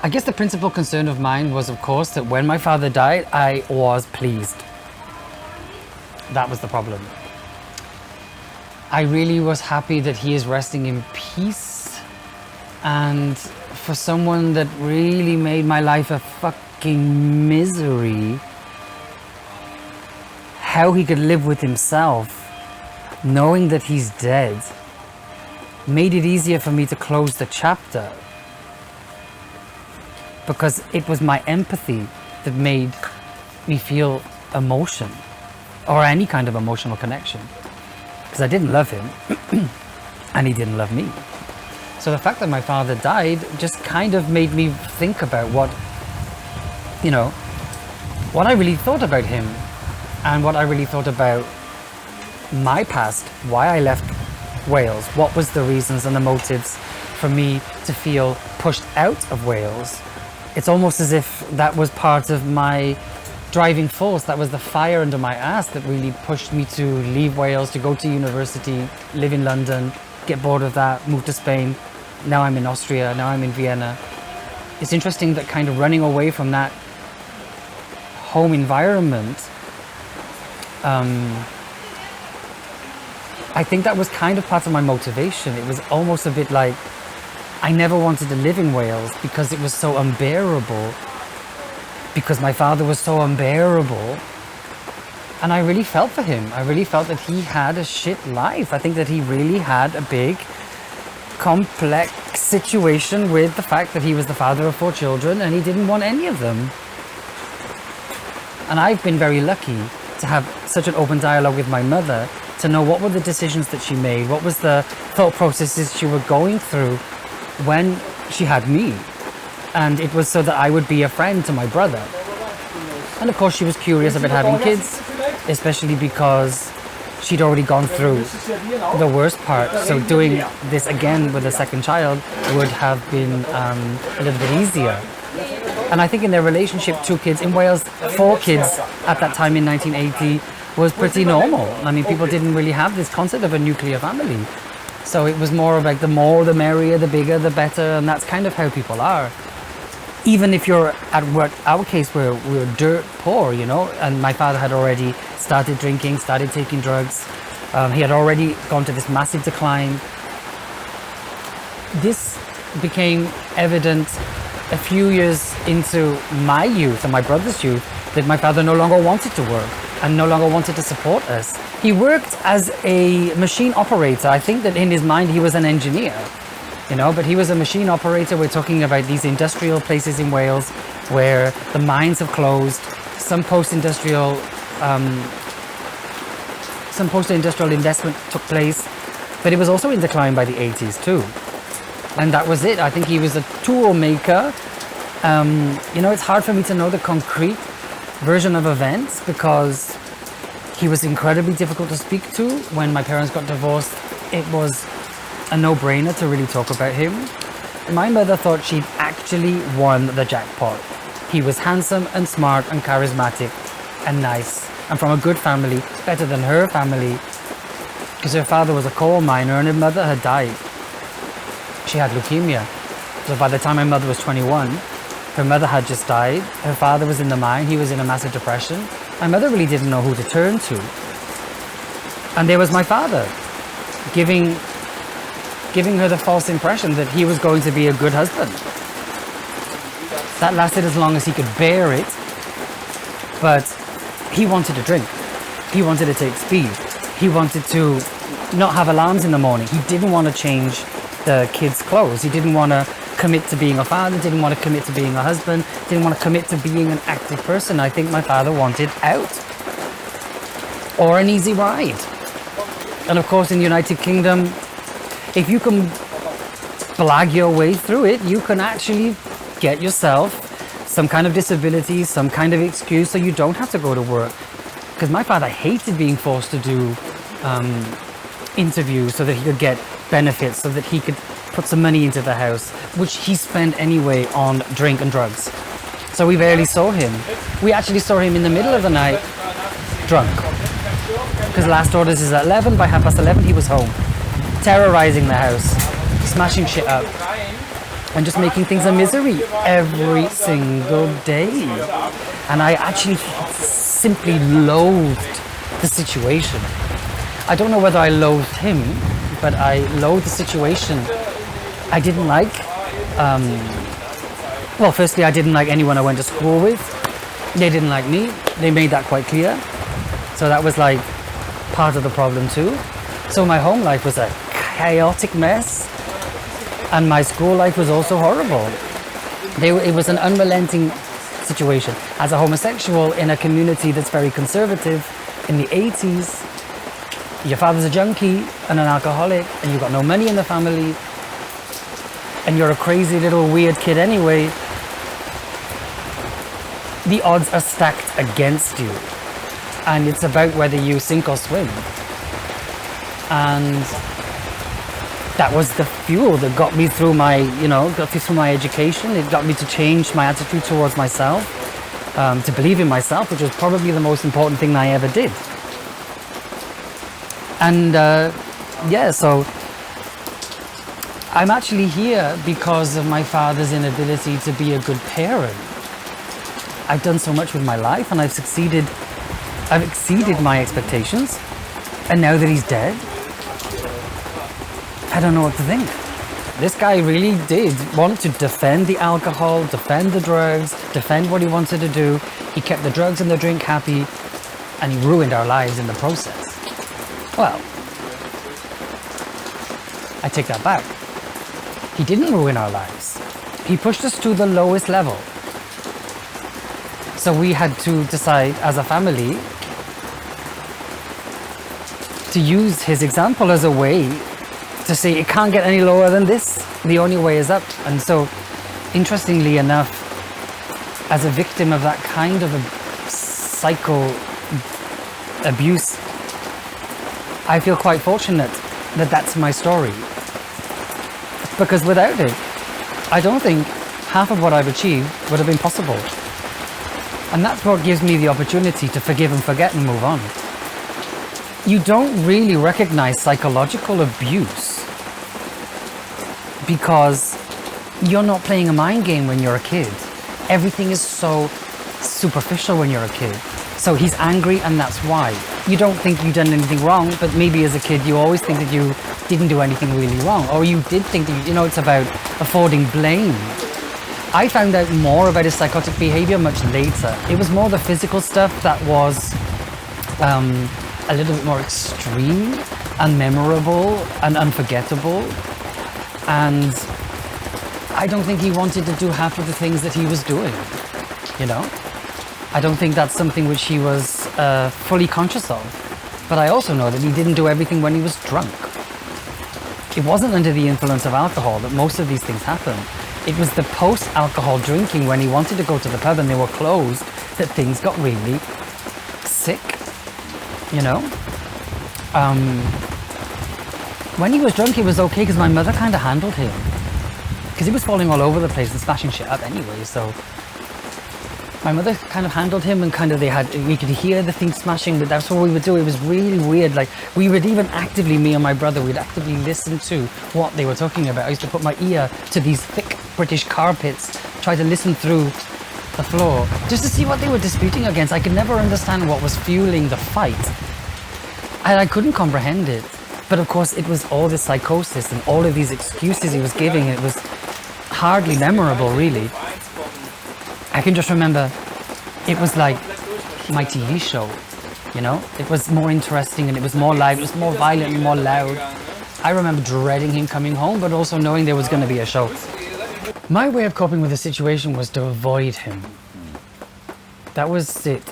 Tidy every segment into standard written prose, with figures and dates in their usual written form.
I guess the principal concern of mine was, of course, that when my father died, I was pleased. That was the problem. I really was happy that he is resting in peace. And for someone that really made my life a fucking misery, how he could live with himself, knowing that he's dead, made it easier for me to close the chapter. Because it was my empathy that made me feel emotion, or any kind of emotional connection. Because I didn't love him, and he didn't love me. So the fact that my father died just kind of made me think about what I really thought about him, and what I really thought about my past, why I left Wales, what was the reasons and the motives for me to feel pushed out of Wales. It's almost as if that was part of my driving force, that was the fire under my ass that really pushed me to leave Wales, to go to university, live in London, get bored of that, move to Spain. Now I'm in Austria, now I'm in Vienna. It's interesting that kind of running away from that home environment, I think that was kind of part of my motivation. It was almost a bit like I never wanted to live in Wales because it was so unbearable, because my father was so unbearable. And I really felt for him. I really felt that he had a shit life. I think that he really had a big, complex situation with the fact that he was the father of 4 children and he didn't want any of them. And I've been very lucky to have such an open dialogue with my mother, to know what were the decisions that she made, what was the thought processes she was going through when she had me. And it was so that I would be a friend to my brother. And of course she was curious about having kids, especially because she'd already gone through the worst part. So doing this again with a second child would have been a little bit easier. And I think in their relationship, 2 kids, in Wales, 4 kids at that time in 1980 was pretty normal. I mean, people didn't really have this concept of a nuclear family. So it was more of like the more, the merrier, the bigger, the better, and that's kind of how people are. Even if you're at work, our case where we were dirt poor, and my father had already started drinking, started taking drugs. He had already gone to this massive decline. This became evident a few years into my youth and my brother's youth, that my father no longer wanted to work and no longer wanted to support us. He worked as a machine operator. I think that in his mind he was an engineer, but he was a machine operator. We're talking about these industrial places in Wales where the mines have closed, some post-industrial investment took place, but it was also in decline by the 80s too. And that was it. I think he was a tool maker. It's hard for me to know the concrete version of events because he was incredibly difficult to speak to. When my parents got divorced, it was a no-brainer to really talk about him. My mother thought she'd actually won the jackpot. He was handsome and smart and charismatic and nice and from a good family, better than her family, because her father was a coal miner and her mother had died. She had leukemia. So by the time my mother was 21, her mother had just died. Her father was in the mine. He was in a massive depression. My mother really didn't know who to turn to. And there was my father giving her the false impression that he was going to be a good husband. That lasted as long as he could bear it. But he wanted to drink. He wanted to take speed. He wanted to not have alarms in the morning. He didn't want to change the kids' clothes. He didn't want to commit to being a father, didn't want to commit to being a husband, didn't want to commit to being an active person. I think my father wanted out. Or an easy ride. And of course in the United Kingdom, if you can blag your way through it, you can actually get yourself some kind of disability, some kind of excuse so you don't have to go to work. Because my father hated being forced to do interviews so that he could get benefits, so that he could put some money into the house, which he spent anyway on drink and drugs. So we barely saw him. We actually saw him in the middle of the night, drunk. Because last orders is at 11, by 11:30 he was home. Terrorizing the house, smashing shit up. and just making things a misery every single day. And I actually simply loathed the situation. I don't know whether I loathed him, but I loathed the situation. I didn't like, well, firstly, I didn't like anyone I went to school with. They didn't like me. They made that quite clear. So that was like part of the problem too. So my home life was a chaotic mess. And my school life was also horrible. It was an unrelenting situation. As a homosexual in a community that's very conservative, in the 80s, your father's a junkie and an alcoholic, and you've got no money in the family, and you're a crazy little weird kid anyway, the odds are stacked against you. And it's about whether you sink or swim. And that was the fuel that got me through my, got me through my education. It got me to change my attitude towards myself, to believe in myself, which was probably the most important thing I ever did. And so I'm actually here because of my father's inability to be a good parent. I've done so much with my life and I've succeeded. I've exceeded my expectations. And now that he's dead, I don't know what to think. This guy really did want to defend the alcohol, defend the drugs, defend what he wanted to do. He kept the drugs and the drink happy, and he ruined our lives in the process. Well, I take that back. He didn't ruin our lives. He pushed us to the lowest level. So we had to decide as a family to use his example as a way to say it can't get any lower than this. The only way is up. And so, interestingly enough, as a victim of that kind of a psycho abuse, I feel quite fortunate that that's my story. Because without it, I don't think half of what I've achieved would have been possible. And that's what gives me the opportunity to forgive and forget and move on. You don't really recognize psychological abuse because you're not playing a mind game when you're a kid. Everything is so superficial when you're a kid. So he's angry and that's why. You don't think you've done anything wrong, but maybe as a kid you always think that you didn't do anything really wrong. Or you did think that, it's about affording blame. I found out more about his psychotic behavior much later. It was more the physical stuff that was a little bit more extreme and memorable and unforgettable. And I don't think he wanted to do half of the things that he was doing, I don't think that's something which he was fully conscious of. But I also know that he didn't do everything when he was drunk. It wasn't under the influence of alcohol that most of these things happened. It was the post-alcohol drinking when he wanted to go to the pub and they were closed that things got really sick, When he was drunk, he was okay because my mother kind of handled him. Because he was falling all over the place and smashing shit up anyway, so my mother kind of handled him and we could hear the thing smashing, but that's what we would do. It was really weird. Like, we would even actively, me and my brother, we'd actively listen to what they were talking about. I used to put my ear to these thick British carpets, try to listen through the floor, just to see what they were disputing against. I could never understand what was fueling the fight. And I couldn't comprehend it. But of course, it was all this psychosis and all of these excuses he was giving. It was hardly memorable, really. I can just remember it was like my TV show, It was more interesting and it was more live, it was more violent and more loud. I remember dreading him coming home, but also knowing there was going to be a show. My way of coping with the situation was to avoid him. That was it.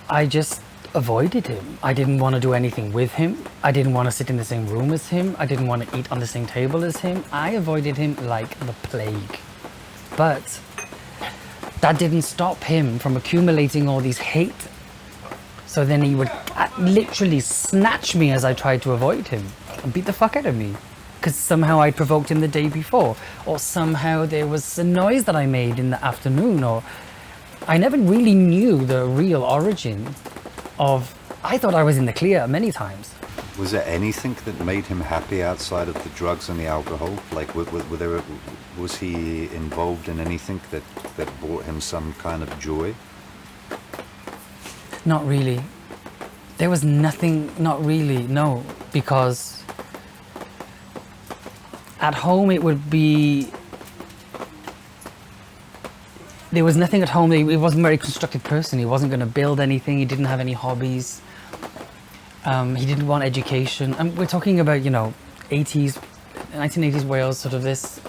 I just avoided him. I didn't want to do anything with him. I didn't want to sit in the same room as him. I didn't want to eat on the same table as him. I avoided him like the plague. But that didn't stop him from accumulating all these hate. So then he would literally snatch me as I tried to avoid him and beat the fuck out of me. Because somehow I provoked him the day before. Or somehow there was a noise that I made in the afternoon. Or I never really knew the real origin of... I thought I was in the clear many times. Was there anything that made him happy outside of the drugs and the alcohol? Like, was he involved in anything that brought him some kind of joy? Not really. There was nothing, not really, no, because at home it would be, there was nothing at home. He wasn't a very constructive person. He wasn't going to build anything. He didn't have any hobbies. He didn't want education. And we're talking about, 80s, 1980s Wales, sort of this.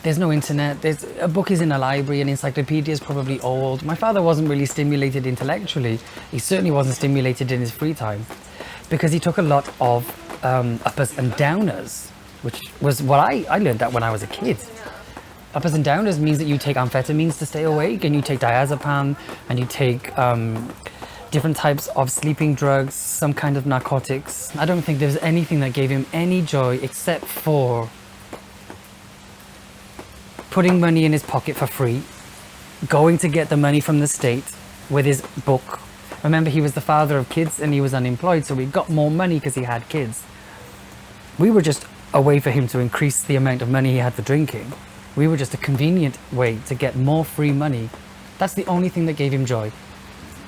There's no internet. A book is in a library. An encyclopedia is probably old. My father wasn't really stimulated intellectually. He certainly wasn't stimulated in his free time, because he took a lot of uppers and downers, which was what I learned that when I was a kid. Uppers and downers means that you take amphetamines to stay awake, and you take diazepam, and you take different types of sleeping drugs, some kind of narcotics. I don't think there's anything that gave him any joy except for putting money in his pocket for free, going to get the money from the state with his book. Remember, he was the father of kids and he was unemployed, so he got more money because he had kids. We were just a way for him to increase the amount of money he had for drinking. We were just a convenient way to get more free money. That's the only thing that gave him joy.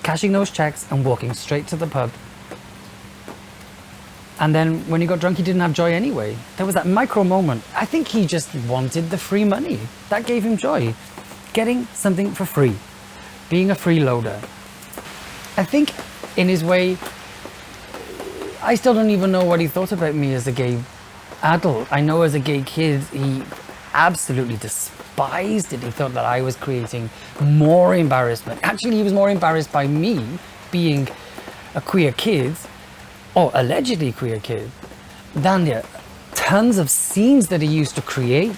Cashing those checks and walking straight to the pub. And then when he got drunk, he didn't have joy anyway. There was that micro moment. I think he just wanted the free money. That gave him joy. Getting something for free. Being a freeloader. I think in his way, I still don't even know what he thought about me as a gay adult. I know as a gay kid, he absolutely despised it. He thought that I was creating more embarrassment. Actually, he was more embarrassed by me being a queer kid, or allegedly queer kid, than the tons of scenes that he used to create.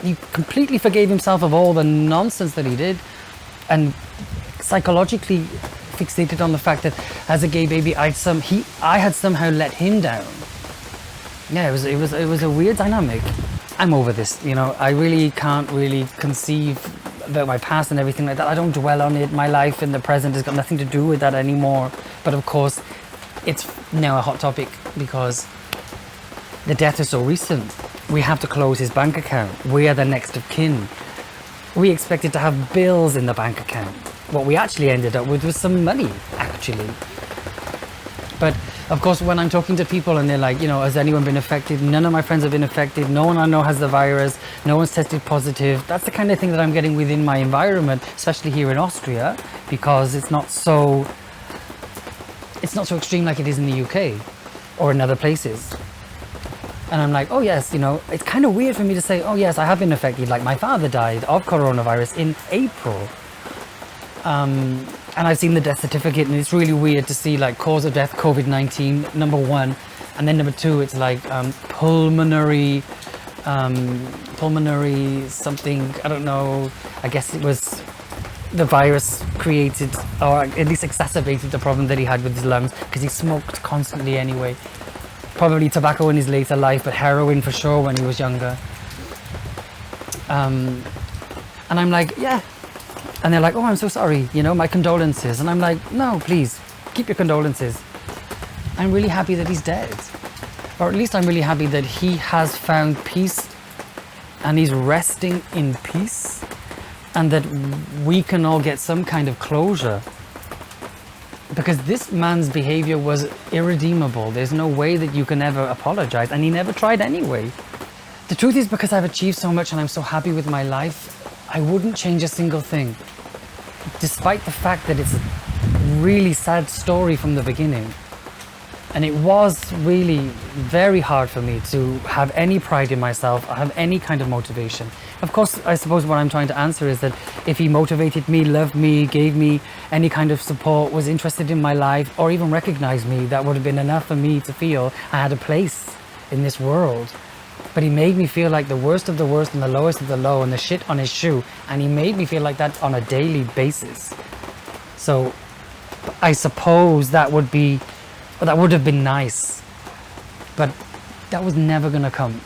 He completely forgave himself of all the nonsense that he did, and psychologically fixated on the fact that as a gay baby, I had somehow let him down. Yeah, it was a weird dynamic. I'm over this, I really can't really conceive about my past and everything like that. I don't dwell on it. My life in the present has got nothing to do with that anymore. But of course, it's now a hot topic because the death is so recent. We have to close his bank account. We are the next of kin. We expected to have bills in the bank account. What we actually ended up with was some money, actually. But of course, when I'm talking to people and they're like, has anyone been affected? None of my friends have been affected. No one I know has the virus. No one's tested positive. That's the kind of thing that I'm getting within my environment, especially here in Austria, because it's not so extreme like it is in the UK or in other places. And I'm like, oh yes, it's kind of weird for me to say, oh yes, I have been affected. Like my father died of coronavirus in April. And I've seen the death certificate, and it's really weird to see like cause of death, COVID-19, number 1. And then number 2, it's like pulmonary something, I don't know. I guess it was the virus created, or at least exacerbated the problem that he had with his lungs, because he smoked constantly anyway. Probably tobacco in his later life, but heroin for sure when he was younger. And I'm like, yeah. And they're like, oh, I'm so sorry, my condolences. And I'm like, no, please, keep your condolences. I'm really happy that he's dead. Or at least I'm really happy that he has found peace and he's resting in peace, and that we can all get some kind of closure. Because this man's behavior was irredeemable. There's no way that you can ever apologize, and he never tried anyway. The truth is, because I've achieved so much and I'm so happy with my life, I wouldn't change a single thing. Despite the fact that it's a really sad story from the beginning. And it was really very hard for me to have any pride in myself or have any kind of motivation. Of course, I suppose what I'm trying to answer is that if he motivated me, loved me, gave me any kind of support, was interested in my life, or even recognized me, that would have been enough for me to feel I had a place in this world. But he made me feel like the worst of the worst and the lowest of the low and the shit on his shoe. And he made me feel like that on a daily basis. So I suppose that would have been nice. But that was never going to come.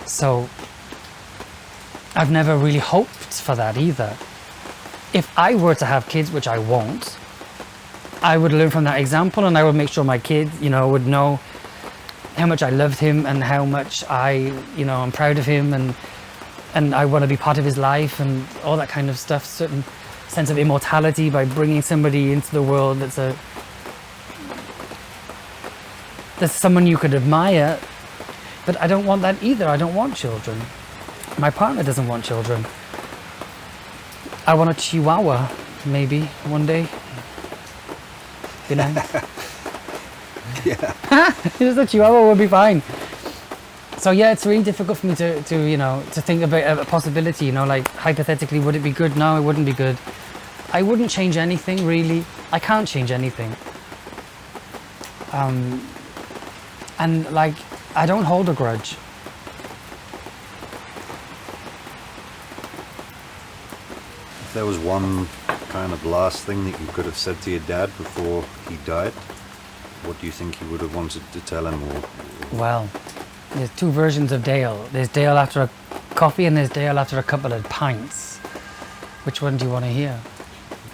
So I've never really hoped for that either. If I were to have kids, which I won't, I would learn from that example, and I would make sure my kid, would know how much I loved him and how much I'm proud of him and I want to be part of his life and all that kind of stuff. Certain sense of immortality by bringing somebody into the world that's someone you could admire. But I don't want that either. I don't want children. My partner doesn't want children. I want a chihuahua, maybe, one day. You know? Yeah. Just a chihuahua would be fine. So yeah, it's really difficult for me to think about a possibility, like hypothetically, would it be good? No, it wouldn't be good. I wouldn't change anything, really. I can't change anything. And like, I don't hold a grudge. If there was one kind of last thing that you could have said to your dad before he died, what do you think you would have wanted to tell him? Well, there's two versions of Dale. There's Dale after a coffee and there's Dale after a couple of pints. Which one do you want to hear?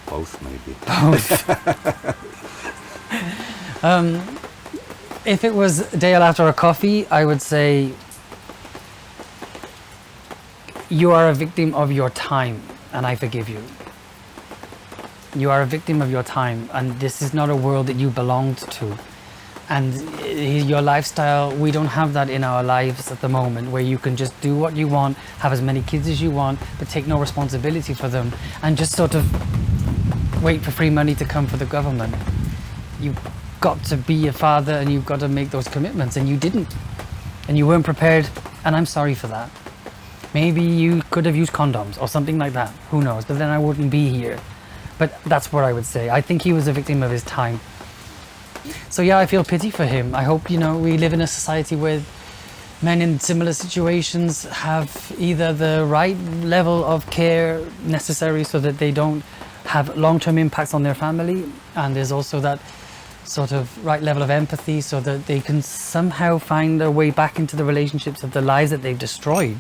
Both, maybe. Both. If it was Dale after a coffee, I would say, you are a victim of your time and I forgive you. You are a victim of your time and this is not a world that you belonged to. And your lifestyle, we don't have that in our lives at the moment, where you can just do what you want, have as many kids as you want, but take no responsibility for them and just sort of wait for free money to come for the government. You've got to be a father and you've got to make those commitments, and you didn't. And you weren't prepared, and I'm sorry for that. Maybe you could have used condoms or something like that, who knows, but then I wouldn't be here. But that's what I would say. I think he was a victim of his time. So yeah, I feel pity for him. I hope, we live in a society where men in similar situations have either the right level of care necessary so that they don't have long-term impacts on their family, and there's also that sort of right level of empathy so that they can somehow find their way back into the relationships of the lives that they've destroyed.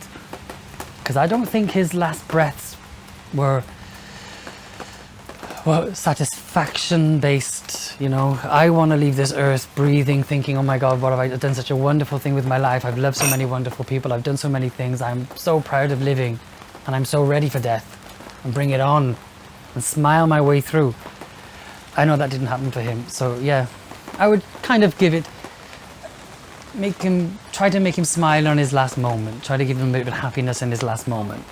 Because I don't think his last breaths were satisfaction based. I want to leave this earth breathing, thinking, oh my God, what have I done? Such a wonderful thing with my life. I've loved so many wonderful people. I've done so many things. I'm so proud of living, and I'm so ready for death, and bring it on and smile my way through. I know that didn't happen for him. So yeah, I would kind of try to make him smile on his last moment. Try to give him a bit of happiness in his last moment.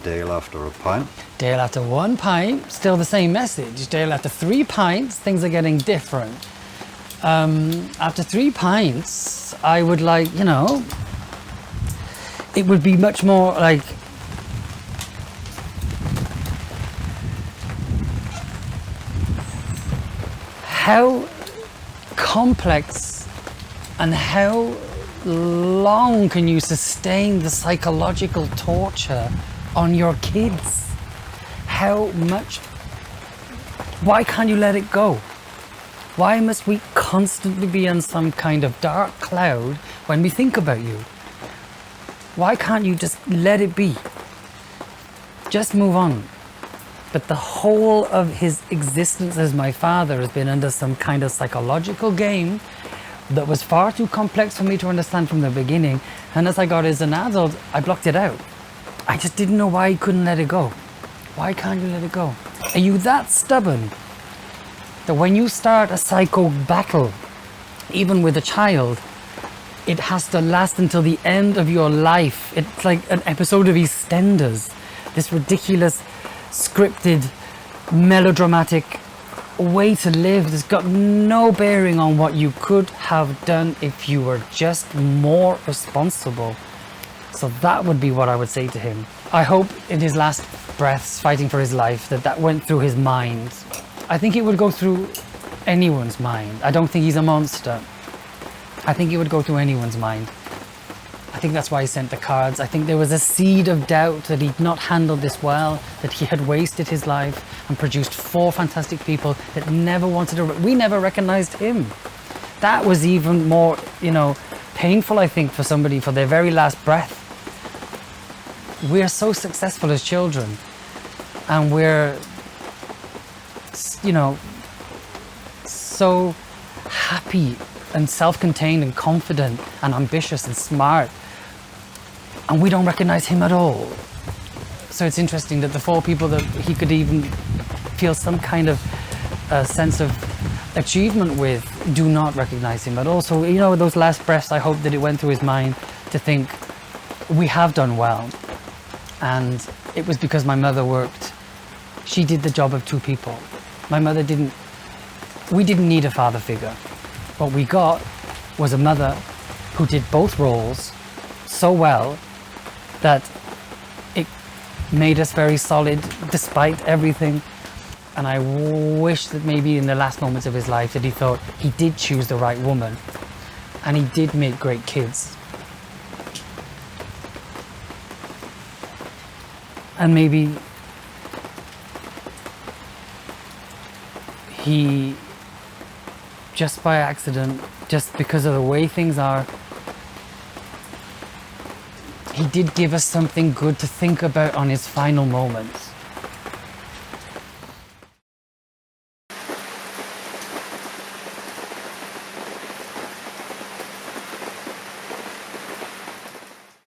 Dale after a pint? Dale after one pint, still the same message. Dale after 3 pints, things are getting different. After 3 pints, I would it would be much more like, how complex and how long can you sustain the psychological torture on your kids? Why can't you let it go? Why must we constantly be on some kind of dark cloud when we think about you? Why can't you just let it be? Just move on. But the whole of his existence as my father has been under some kind of psychological game that was far too complex for me to understand from the beginning. And as I got as an adult, I blocked it out. I just didn't know why he couldn't let it go. Why can't you let it go? Are you that stubborn that when you start a psycho battle, even with a child, it has to last until the end of your life? It's like an episode of EastEnders. This ridiculous, scripted, melodramatic way to live that's got no bearing on what you could have done if you were just more responsible. So that would be what I would say to him. I hope in his last breaths, fighting for his life, that went through his mind. I think it would go through anyone's mind. I don't think he's a monster. I think it would go through anyone's mind. I think that's why he sent the cards. I think there was a seed of doubt that he'd not handled this well, that he had wasted his life and produced 4 fantastic people that never wanted to... We never recognized him. That was even more, painful, I think, for somebody for their very last breath. We're so successful as children, and we're, so happy and self-contained and confident and ambitious and smart. And we don't recognize him at all. So it's interesting that the 4 people that he could even feel some kind of sense of achievement with do not recognize him at all. So, you know, those last breaths, I hope that it went through his mind to think, we have done well. And it was because my mother worked. She did the job of 2 people. My mother didn't, we didn't need a father figure. What we got was a mother who did both roles so well that it made us very solid despite everything. And I wish that maybe in the last moments of his life that he thought he did choose the right woman and he did make great kids. And maybe he, just by accident, just because of the way things are, he did give us something good to think about on his final moments.